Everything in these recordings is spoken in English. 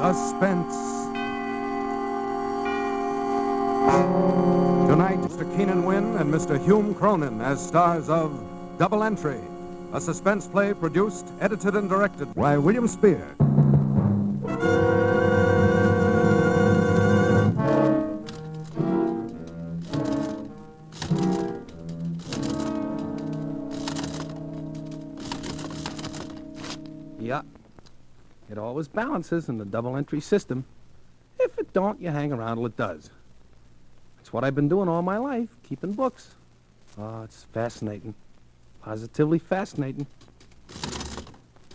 Suspense. Tonight, Mr. Keenan Wynn and Mr. Hume Cronyn as stars of Double Entry, a suspense play produced, edited, and directed by William Spear. Yeah, it always balances in the double entry system. If it don't, you hang around till it does. That's what I've been doing all my life, keeping books. Oh, it's fascinating. Positively fascinating.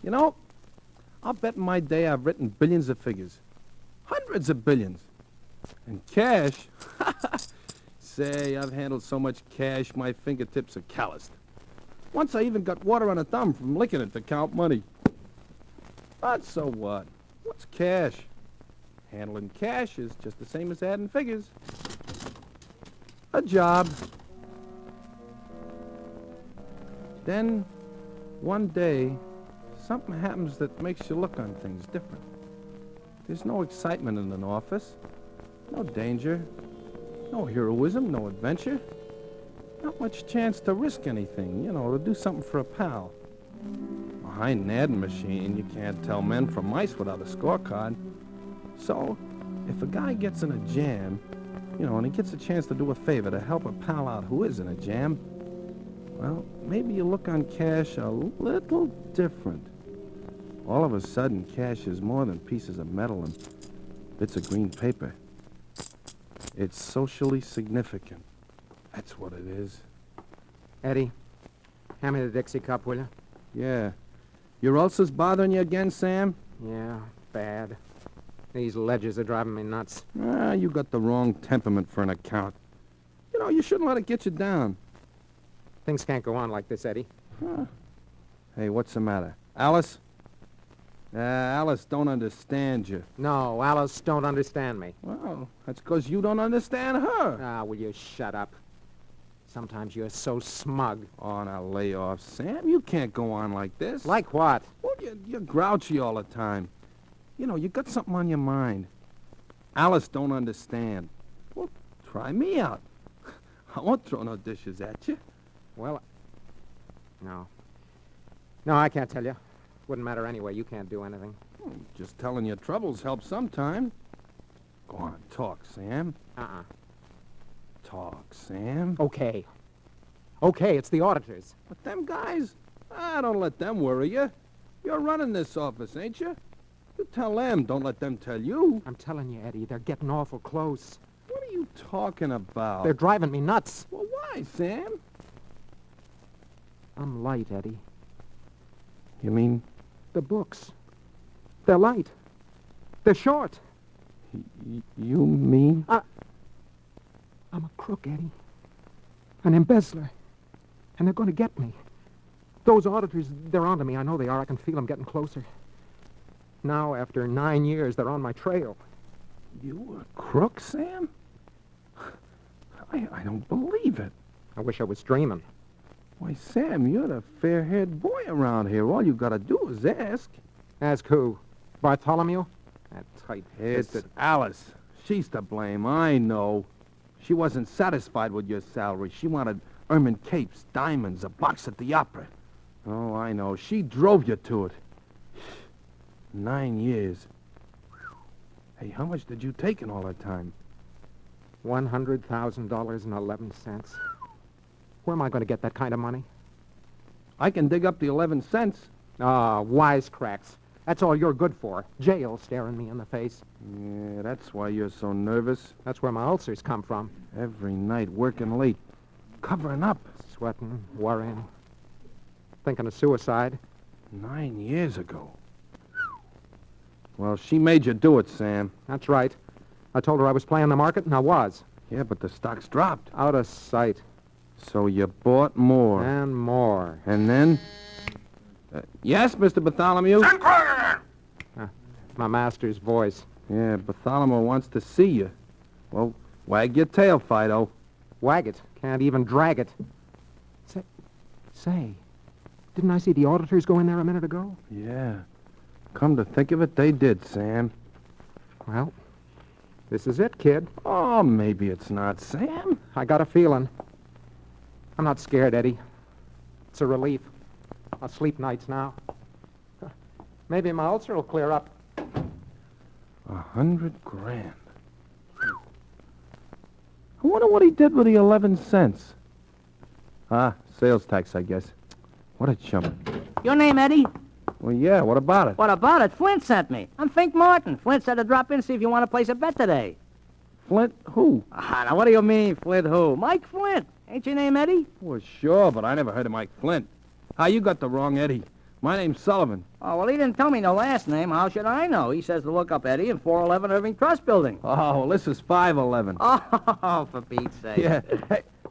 You know, I'll bet in my day I've written billions of figures. Hundreds of billions. And cash, say, I've handled so much cash my fingertips are calloused. Once I even got water on a thumb from licking it to count money. But so what? What's cash? Handling cash is just the same as adding figures. A job. Then, one day, something happens that makes you look on things different. There's no excitement in an office, no danger, no heroism, no adventure. Not much chance to risk anything, to do something for a pal. Behind an adding machine, you can't tell men from mice without a scorecard. So, if a guy gets in a jam, and he gets a chance to do a favor to help a pal out who is in a jam, well, maybe you look on cash a little different. All of a sudden, cash is more than pieces of metal and bits of green paper. It's socially significant. That's what it is. Eddie, hand me the Dixie cup, will you? Yeah. Your ulcers bothering you again, Sam? Yeah, bad. These ledgers are driving me nuts. You got the wrong temperament for an account. You shouldn't let it get you down. Things can't go on like this, Eddie. Huh. Hey, what's the matter? Alice? Alice don't understand you. No, Alice don't understand me. Well, that's because you don't understand her. Will you shut up? Sometimes you're so smug. On a layoff, Sam. You can't go on like this. Like what? Well, you're grouchy all the time. You got something on your mind. Alice don't understand. Well, try me out. I won't throw no dishes at you. Well, no. No, I can't tell you. Wouldn't matter anyway. You can't do anything. Just telling your troubles helps sometime. Go on, talk, Sam. Talk, Sam. Okay. Okay, it's the auditors. But them guys, don't let them worry you. You're running this office, ain't you? You tell them, don't let them tell you. I'm telling you, Eddie, they're getting awful close. What are you talking about? They're driving me nuts. Well, why, Sam? I'm light, Eddie. You mean? The books. They're light. They're short. You mean? I'm a crook, Eddie. An embezzler. And they're going to get me. Those auditors, they're onto me. I know they are. I can feel them getting closer. Now, after 9 years, they're on my trail. You a crook, Sam? I don't believe it. I wish I was dreaming. Why, Sam, you're the fair-haired boy around here. All you gotta do is ask. Ask who? Bartholomew? That tight-fisted... It's Alice. She's to blame, I know. She wasn't satisfied with your salary. She wanted ermine capes, diamonds, a box at the opera. Oh, I know. She drove you to it. 9 years. Hey, how much did you take in all that time? $100,000.11. Where am I going to get that kind of money? I can dig up the 11 cents. Wisecracks. That's all you're good for. Jail staring me in the face. Yeah, that's why you're so nervous. That's where my ulcers come from. Every night, working late, covering up. Sweating, worrying, thinking of suicide. 9 years ago. Well, she made you do it, Sam. That's right. I told her I was playing the market, and I was. Yeah, but the stock's dropped. Out of sight. So you bought more. And more. And then? Yes, Mr. Bartholomew? My master's voice. Yeah, Bartholomew wants to see you. Well, wag your tail, Fido. Wag it. Can't even drag it. Say, didn't I see the auditors go in there a minute ago? Yeah. Come to think of it, they did, Sam. Well, this is it, kid. Oh, maybe it's not, Sam. I got a feeling. I'm not scared, Eddie. It's a relief. I'll sleep nights now. Maybe my ulcer will clear up. 100 grand. I wonder what he did with the 11 cents. Sales tax, I guess. What a chump. Your name, Eddie? Well, yeah, what about it? What about it? Flint sent me. I'm Fink Martin. Flint said to drop in and see if you want to place a bet today. Flint who? Now, what do you mean, Flint who? Mike Flint. Ain't your name Eddie? Well, sure, but I never heard of Mike Flint. You got the wrong Eddie. My name's Sullivan. Oh, well, he didn't tell me no last name. How should I know? He says to look up Eddie in 411 Irving Trust Building. Oh, well, this is 511. Oh, for Pete's sake. Yeah.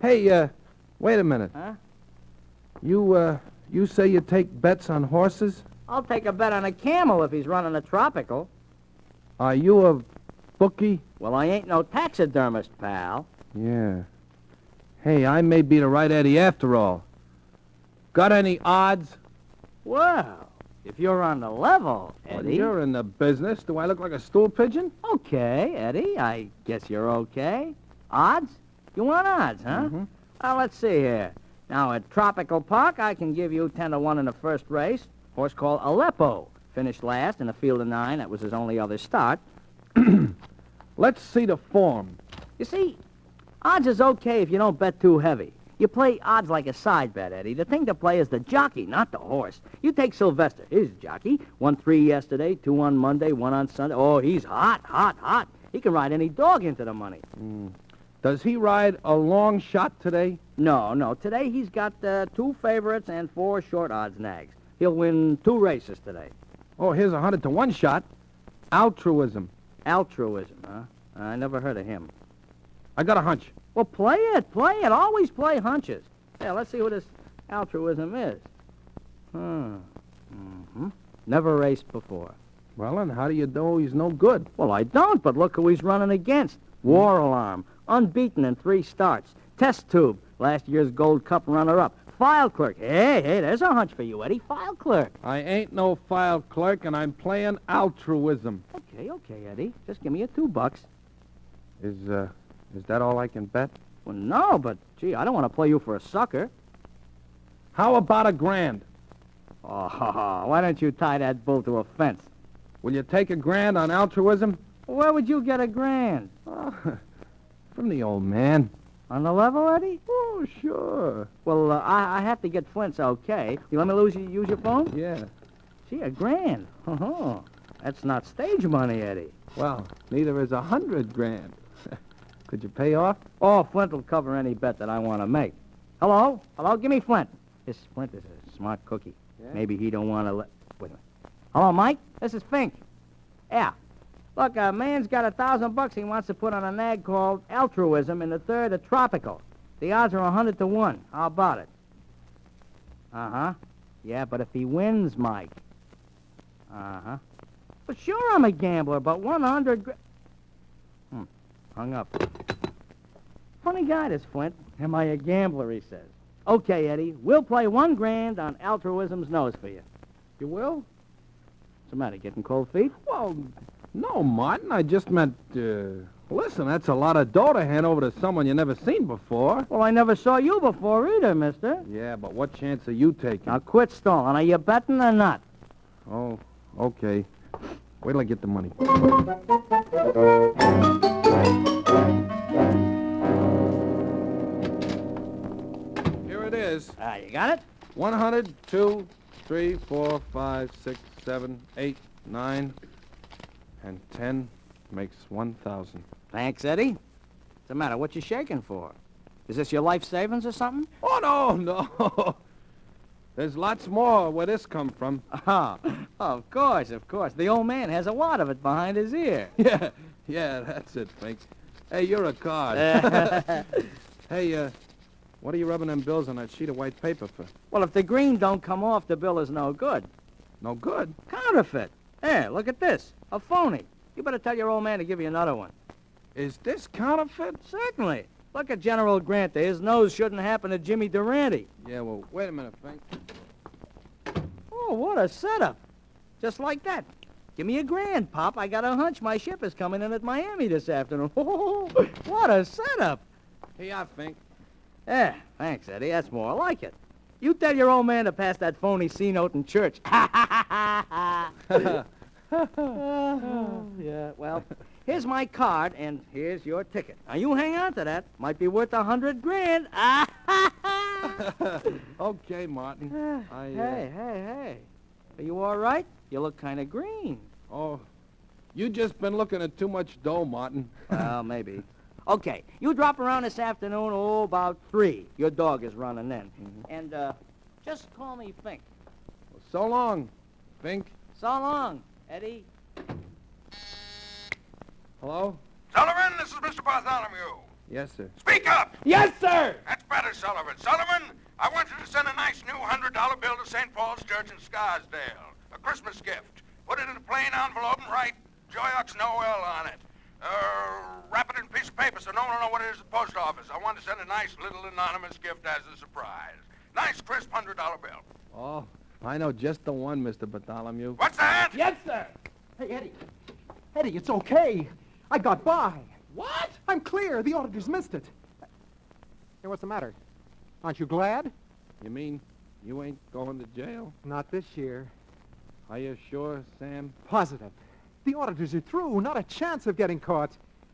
Hey, wait a minute. Huh? You say you take bets on horses? I'll take a bet on a camel if he's running a tropical. Are you a bookie? Well, I ain't no taxidermist, pal. Yeah. Hey, I may be the right Eddie after all. Got any odds? Well, if you're on the level, Well, Eddie. you're in the business. Do I look like a stool pigeon? Okay, Eddie. I guess you're okay. Odds? You want odds, huh? Mm-hmm. Well, let's see here. Now, at Tropical Park, I can give you 10-1 in the first race. Horse called Aleppo. Finished last in a field of 9. That was his only other start. Let's see the form. You see, odds is okay if you don't bet too heavy. You play odds like a side bet, Eddie. The thing to play is the jockey, not the horse. You take Sylvester. He's a jockey. Won 3 yesterday, 2 on Monday, 1 on Sunday. Oh, he's hot, hot, hot. He can ride any dog into the money. Does he ride a long shot today? No. Today he's got 2 favorites and 4 short odds nags. He'll win 2 races today. Oh, here's a 100-to-1 shot. Altruism. Altruism, huh? I never heard of him. I got a hunch. Well, play it. Always play hunches. Yeah, let's see what this altruism is. Never raced before. Well, and how do you know he's no good? Well, I don't, but look who he's running against. War Alarm, unbeaten in 3 starts. Test Tube, last year's Gold Cup runner-up. File Clerk. Hey, there's a hunch for you, Eddie. File Clerk. I ain't no file clerk, and I'm playing altruism. Okay, Eddie. Just give me a $2. Is that all I can bet? Well, no, but, gee, I don't want to play you for a sucker. How about $1,000? Oh, why don't you tie that bull to a fence? Will you take $1,000 on altruism? Where would you get $1,000? From the old man. On the level, Eddie? Oh, sure. Well, I have to get Flint's okay. You let me use your phone? Yeah. Gee, $1,000. That's not stage money, Eddie. Well, neither is $100,000. Could you pay off? Oh, Flint will cover any bet that I want to make. Hello? Give me Flint. This Flint is a smart cookie. Yeah? Maybe he don't want to let... Wait a minute. Hello, Mike? This is Fink. Yeah. Look, a man's got $1,000 he wants to put on a nag called Altruism in the 3rd of Tropical. The odds are 100-to-1. How about it? Yeah, but if he wins, Mike. Well, sure I'm a gambler, but 100... Hung up. Funny guy, this Flint. Am I a gambler, he says. Okay, Eddie, we'll play $1,000 on Altruism's nose for you. You will? What's the matter, getting cold feet? Well, no, Martin. I just meant, listen, that's a lot of dough to hand over to someone you never seen before. Well, I never saw you before either, mister. Yeah, but what chance are you taking? Now quit stalling. Are you betting or not? Oh, okay. Wait till I get the money. Here it is. You got it? 100, 2, 3, 4, 5, 6, 7, 8, 9, and 10 makes 1,000. Thanks, Eddie. What's the matter? What you shaking for? Is this your life savings or something? Oh, no. There's lots more where this come from. Oh, of course. The old man has a wad of it behind his ear. Yeah, that's it, Fink. Hey, you're a card. Hey, what are you rubbing them bills on that sheet of white paper for? Well, if the green don't come off, the bill is no good. No good? Counterfeit. Here, look at this. A phony. You better tell your old man to give you another one. Is this counterfeit? Certainly. Look at General Grant there. His nose shouldn't happen to Jimmy Durante. Yeah, well, wait a minute, Fink. Oh, what a setup. Just like that. Give me $1,000, Pop. I got a hunch my ship is coming in at Miami this afternoon. What a setup. Here you are, Fink. Yeah, thanks, Eddie. That's more like it. You tell your old man to pass that phony C note in church. Yeah, well, here's my card, and here's your ticket. Now, you hang on to that. Might be worth $100,000. Okay, Martin. Hey. Are you all right? You look kind of green. Oh, you just been looking at too much dough, Martin. Well, maybe. Okay, you drop around this afternoon, about 3. Your dog is running then. And, just call me Fink. So long, Fink. So long, Eddie. Hello? Sullivan, this is Mr. Bartholomew. Yes, sir. Speak up! Yes, sir! That's better, Sullivan. Sullivan, I want you to send a nice new $100 bill to St. Paul's Church in Scarsdale. A Christmas gift. Put it in a plain envelope and write Joyeux Noel on it. Wrap it in a piece of paper so no one will know what it is at the post office. I want to send a nice little anonymous gift as a surprise. Nice, crisp $100 bill. Oh, I know just the one, Mr. Bartholomew. What's that? Yes, sir! Hey, Eddie. Eddie, it's okay. I got by. What? I'm clear. The auditors missed it. Hey, what's the matter? Aren't you glad? You mean you ain't going to jail? Not this year. Are you sure, Sam? Positive. The auditors are through. Not a chance of getting caught.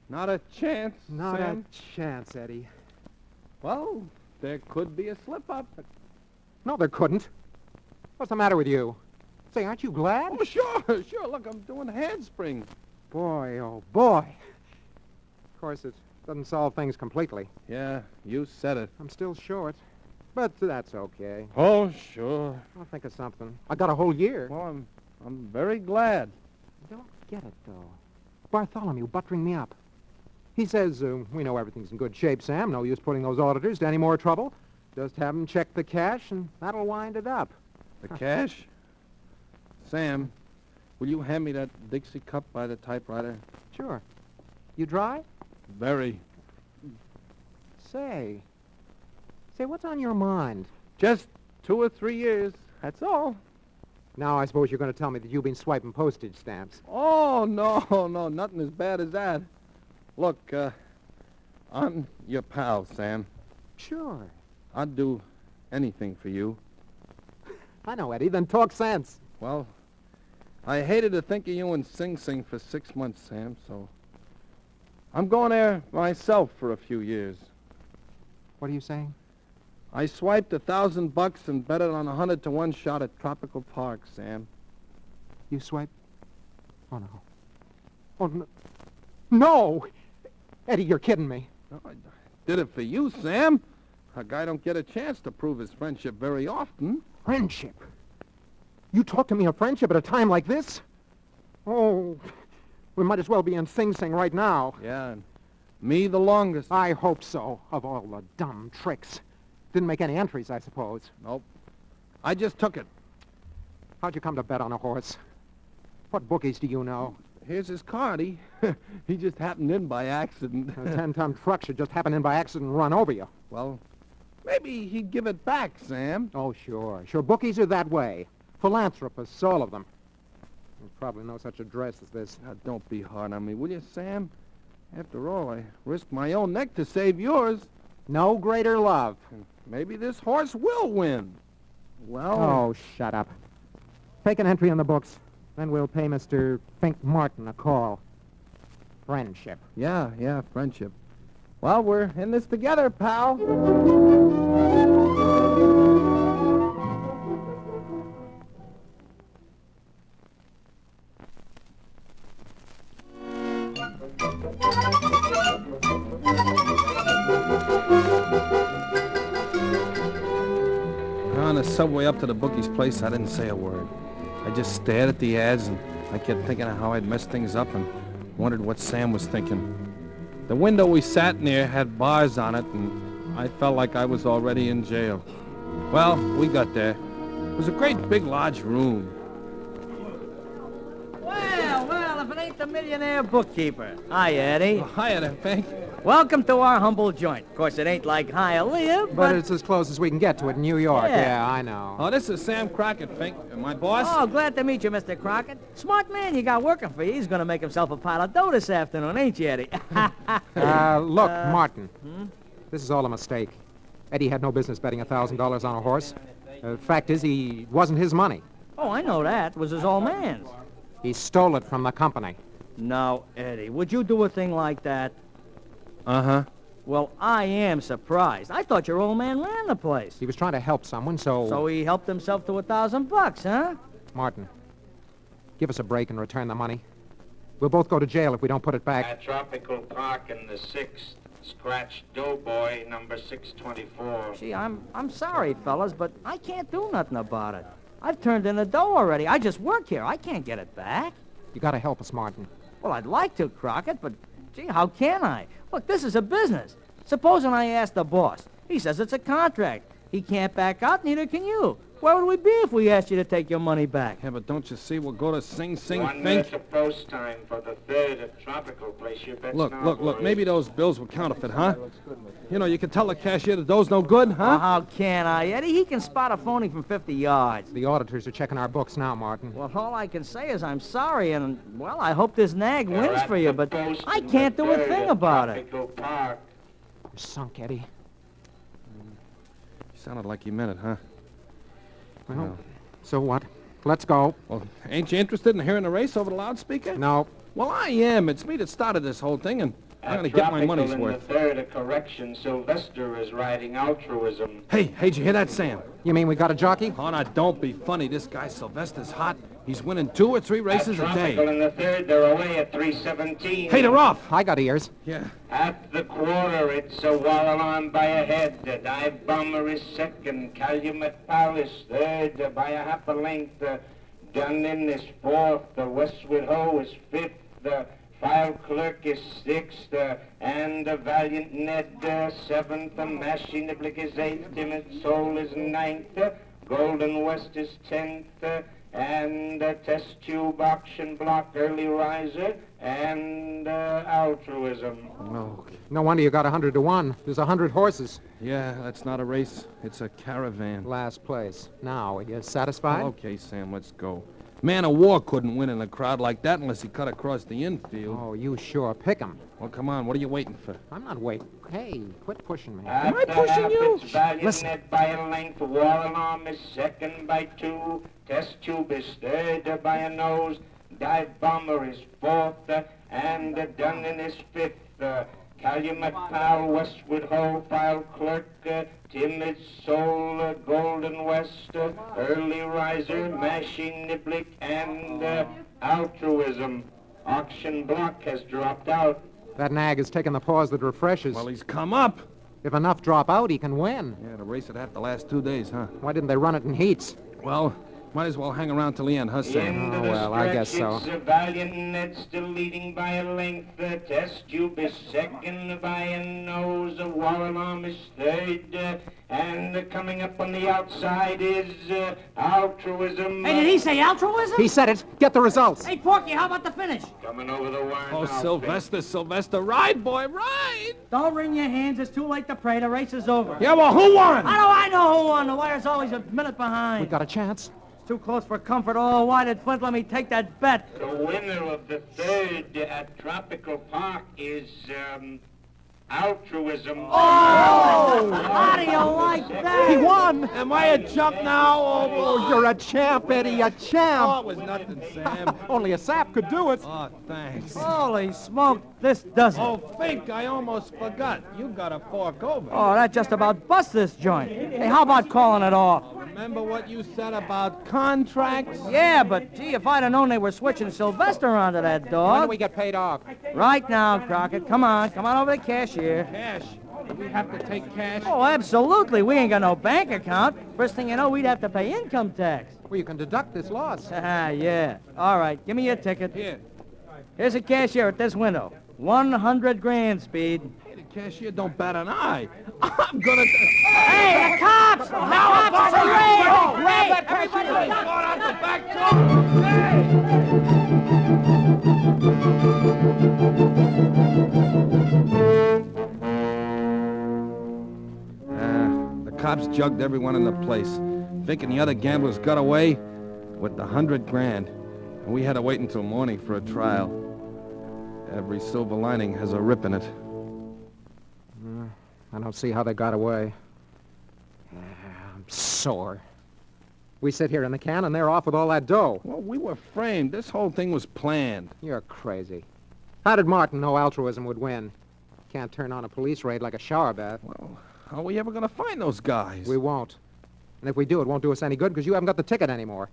Not a chance, Not Sam? a chance, Eddie. Well, there could be a slip-up. No, there couldn't. What's the matter with you? Say, aren't you glad? Oh, sure. Look, I'm doing handspring. Boy, oh, boy. Of course, it doesn't solve things completely. Yeah, you said it. I'm still short. But that's okay. Oh, sure. I'll think of something. I got a whole year. Well, I'm very glad. Don't get it, though. Bartholomew buttering me up. He says, we know everything's in good shape, Sam. No use putting those auditors to any more trouble. Just have them check the cash, and that'll wind it up. The cash? Sam, will you hand me that Dixie cup by the typewriter? Sure. You dry? Very. Say, what's on your mind? Just 2 or 3 years, that's all. Now I suppose you're going to tell me that you've been swiping postage stamps. Oh, no, nothing as bad as that. Look, I'm your pal, Sam. Sure. I'd do anything for you. I know, Eddie. Then talk sense. Well, I hated to think of you in Sing Sing for 6 months, Sam, so I'm going there myself for a few years. What are you saying? I swiped $1,000 and bet it on a 100-to-1 shot at Tropical Park, Sam. You swipe? Oh, no. Oh, no. No! Eddie, you're kidding me. No, I did it for you, Sam. A guy don't get a chance to prove his friendship very often. Friendship? You talk to me of friendship at a time like this? Oh, we might as well be in Sing Sing right now. Yeah, and me the longest. I hope so, of all the dumb tricks. Didn't make any entries, I suppose. Nope. I just took it. How'd you come to bet on a horse? What bookies do you know? Here's his card. He just happened in by accident. A 10-ton truck should just happen in by accident and run over you. Well, maybe he'd give it back, Sam. Oh, sure. Sure, bookies are that way. Philanthropists, all of them. There's probably no such address as this. Now, don't be hard on me, will you, Sam? After all, I risked my own neck to save yours. No greater love. Maybe this horse will win. Well... Oh, shut up. Take an entry in the books. Then we'll pay Mr. Fink Martin a call. Friendship. Yeah, friendship. Well, we're in this together, pal. On the subway up to the bookie's place, I didn't say a word. I just stared at the ads, and I kept thinking of how I'd messed things up and wondered what Sam was thinking. The window we sat near had bars on it, and I felt like I was already in jail. Well, we got there. It was a great big large room. Well, Well, if it ain't the millionaire bookkeeper. Hi, Eddie. Hiya there, Fink. Welcome to our humble joint. Of course, it ain't like Hialeah, But it's as close as we can get to it in New York. Yeah. I know. Oh, this is Sam Crockett, Fink. My boss. Oh, glad to meet you, Mr. Crockett. Smart man you got working for you. He's gonna make himself a pile of dough this afternoon, ain't you, Eddie? Look, Martin. This is all a mistake. Eddie had no business betting $1,000 on a horse. Fact is, he wasn't his money. Oh, I know that. It was his old man's. He stole it from the company. No, Eddie, would you do a thing like that? Uh-huh. Well, I am surprised. I thought your old man ran the place. He was trying to help someone, so... So he helped himself to $1,000, huh? Martin, give us a break and return the money. We'll both go to jail if we don't put it back. At Tropical Park in the 6th, Scratch Doughboy, number 624. Gee, I'm sorry, fellas, but I can't do nothing about it. I've turned in the dough already. I just work here. I can't get it back. You gotta help us, Martin. Well, I'd like to, Crockett, but, gee, how can I? Look, this is a business. Supposing I ask the boss. He says it's a contract. He can't back out, neither can you. Where would we be if we asked you to take your money back? Yeah, but don't you see we'll go to Sing Sing One Fink? minute of post time for the 3rd at Tropical. Place your bets Look, now, look, look. boys. Maybe those bills were counterfeit, huh? You know, you can tell the cashier the dough's no good, Oh, huh? how can I, Eddie? He can spot a phony from 50 yards. The auditors are checking our books now, Martin. Well, all I can say is I'm sorry, and, well, I hope this nag They're wins at for you, the but post I in the can't do a 3rd thing at about it. Tropical Park. We're sunk, Eddie. Sounded like you meant it, huh? Well, so what? Let's go. Well, ain't you interested in hearing the race over the loudspeaker? No. Well, I am. It's me that started this whole thing, and I'm At gonna get my Tropical money's in worth. the 3rd at Correction, Sylvester is riding Altruism. Hey, did you hear that, Sam? You mean we got a jockey? Oh, now, don't be funny. This guy Sylvester's hot. He's winning 2 or 3 races At a Tropical day. in the 3rd, they're away at 3:17. Hey, they're off. I got ears. Yeah. At the quarter, it's a Wallalon by a head. The Dive Bomber is 2nd. Calumet Palace 3rd by a half a length. Dunnin is 4th. The Westwood Hoe is 5th. The File Clerk is 6th. And the Valiant Ned 7th. The Mashie Niblick is 8th. Timid Soul is 9th. Golden West is 10th. And Test Tube Auction Block Early Riser and Altruism. No. No wonder you got 100 to 1. There's 100 horses. Yeah, that's not a race. It's a caravan. Last place. Now, are you satisfied? Okay, Sam, let's go. Man of War couldn't win in a crowd like that unless he cut across the infield. Oh, you sure pick 'em. Well, come on. What are you waiting for? I'm not waiting. Hey, quit pushing me. Am I pushing you? It's Valiant Listen. Ned by a length. War Alarm is 2nd by 2. Test Tube is 3rd by a nose. Dive Bomber is 4th. And Dunnan is 5th. Calumet Pal, Westwood Hoe, File Clerk, Timid Soul, Golden West, Early Riser, Mashie Niblick, and Altruism. Auction Block has dropped out. That nag has taken the pause that refreshes. Well, he's come up. If enough drop out, he can win. Yeah, the race would have to last 2 days, huh? Why didn't they run it in heats? Well, might as well hang around till the end, huh, Sam? Into Oh, the well, I stretch, guess so. It's a Valiant Ned still leading by a length. Test Tube is 2nd by a nose. War Alarm is 3rd. And coming up on the outside is Altruism. Hey, did he say altruism? He said it. Get the results. Hey, Porky, how about the finish? Coming over the wire Oh, now, Sylvester, ride, boy, ride! Don't wring your hands. It's too late to pray. The race is over. Yeah, well, who won? How do I know who won? The wire's always a minute behind. We got a chance. It's too close for comfort. Oh, why did Flint let me take that bet? The winner of the 3rd at Tropical Park is Altruism. Oh! How do you like that? He won. Am I a chump now? Oh, you're a champ, Eddie, a Oh, champ. it was nothing, Sam. Only a sap could do it. Oh, thanks. Holy smoke, this doesn't. Oh, Fink, I almost forgot. You got to fork over. Oh, that just about busts this joint. Hey, how about calling it off? Remember what you said about contracts? Yeah, but gee, if I'd have known they were switching Sylvester onto that When do dog. we get paid off? Right now, Crockett. Come on over to the cashier. Cash. Do we have to take cash? Oh, absolutely. We ain't got no bank account. First thing you know, we'd have to pay income tax. Well, you can deduct this loss. Yeah. All right, give me your ticket. Here. Here's a cashier at this window. 100 grand, Speed. Hey, the cashier don't bat an eye. I'm gonna... Hey, the cops! The cops are raiding! Grab that Everybody cashier! look He's going out the back door! Hey! jugged everyone in the place, thinking the other gamblers got away with the $100,000. And we had to wait until morning for a trial. Every silver lining has a rip in it. I don't see how they got away. I'm sore. We sit here in the can, and they're off with all that dough. Well, we were framed. This whole thing was planned. You're crazy. How did Martin know altruism would win? Can't turn on a police raid like a shower bath. Well, how are we ever going to find those guys? We won't. And if we do, it won't do us any good because you haven't got the ticket anymore.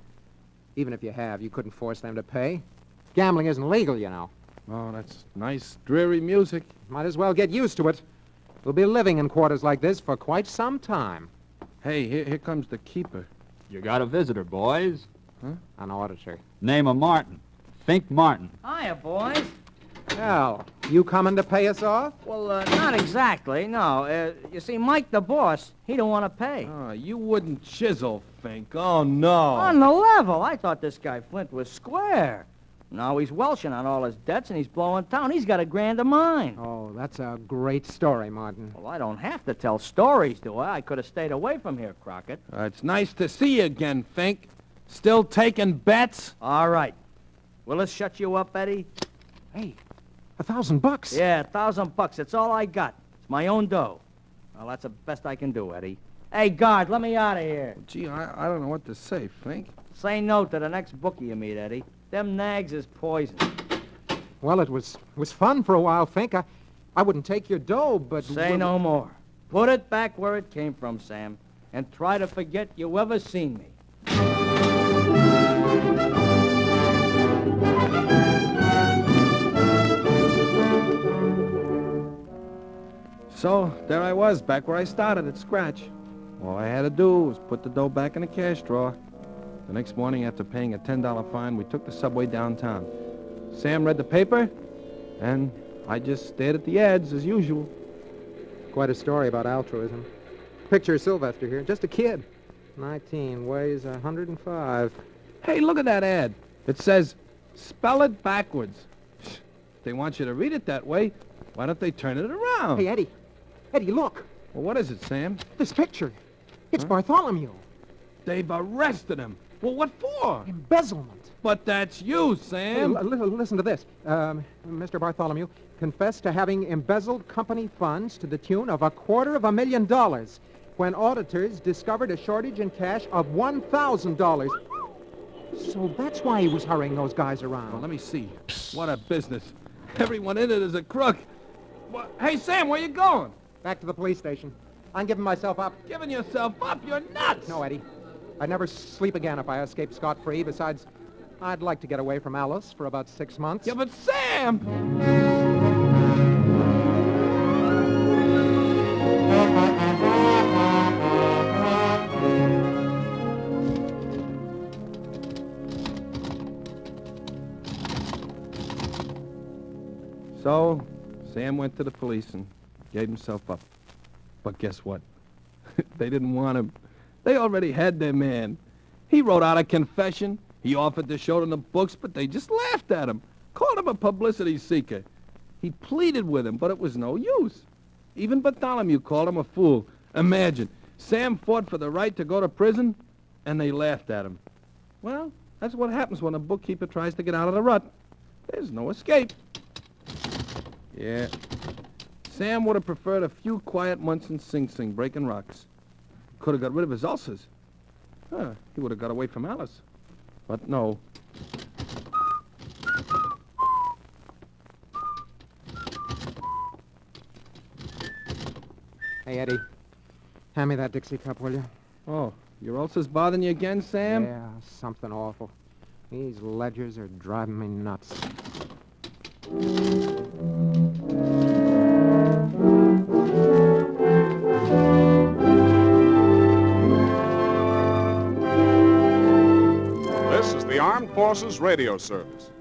Even if you have, you couldn't force them to pay. Gambling isn't legal, you know. Oh, that's nice, dreary music. Might as well get used to it. We'll be living in quarters like this for quite some time. Hey, here comes the keeper. You got a visitor, boys. Huh? An auditor. Name of Martin. Think Martin. Hiya, boys. Well, you coming to pay us off? Well, not exactly, no. You see, Mike the boss, he don't want to pay. Oh, you wouldn't chisel, Fink. Oh, no. On the level. I thought this guy Flint was square. Now he's welching on all his debts and he's blowing town. He's got $1,000 of mine. Oh, that's a great story, Martin. Well, I don't have to tell stories, do I? I could have stayed away from here, Crockett. It's nice to see you again, Fink. Still taking bets? All right. Will this shut you up, Eddie? Hey, $1,000? Yeah, $1,000. That's all I got. It's my own dough. Well, that's the best I can do, Eddie. Hey, guard, let me out of here. Gee, I don't know what to say, Fink. Say no to the next bookie you meet, Eddie. Them nags is poison. Well, it was fun for a while, Fink. I wouldn't take your dough, but... Say no more. Put it back where it came from, Sam, and try to forget you ever seen me. So, there I was, back where I started at Scratch. All I had to do was put the dough back in the cash drawer. The next morning, after paying a $10 fine, we took the subway downtown. Sam read the paper, and I just stared at the ads as usual. Quite a story about altruism. Picture Sylvester here, just a kid. 19, weighs 105. Hey, look at that ad. It says, spell it backwards. If they want you to read it that way, why don't they turn it around? Hey, Eddie. Eddie, look. Well, what is it, Sam? This picture. It's Bartholomew. They've arrested him. Well, what for? Embezzlement. But that's you, Sam. Hey, listen to this. Mr. Bartholomew confessed to having embezzled company funds to the tune of $250,000 when auditors discovered a shortage in cash of $1,000. So that's why he was hurrying those guys around. Well, let me see. What a business. Everyone in it is a crook. Hey, Sam, where you going? Back to the police station. I'm giving myself up. Giving yourself up? You're nuts! No, Eddie. I'd never sleep again if I escaped scot-free. Besides, I'd like to get away from Alice for about 6 months. Yeah, but Sam! So, Sam went to the police and gave himself up. But guess what? They didn't want him. They already had their man. He wrote out a confession. He offered to show them the books, but they just laughed at him. Called him a publicity seeker. He pleaded with him, but it was no use. Even Bartholomew called him a fool. Imagine, Sam fought for the right to go to prison, and they laughed at him. Well, that's what happens when a bookkeeper tries to get out of the rut. There's no escape. Yeah. Sam would have preferred a few quiet months in Sing Sing, breaking rocks. Could have got rid of his ulcers. He would have got away from Alice. But no. Hey, Eddie. Hand me that Dixie cup, will you? Oh, your ulcers bothering you again, Sam? Yeah, something awful. These ledgers are driving me nuts. This is the Armed Forces Radio Service.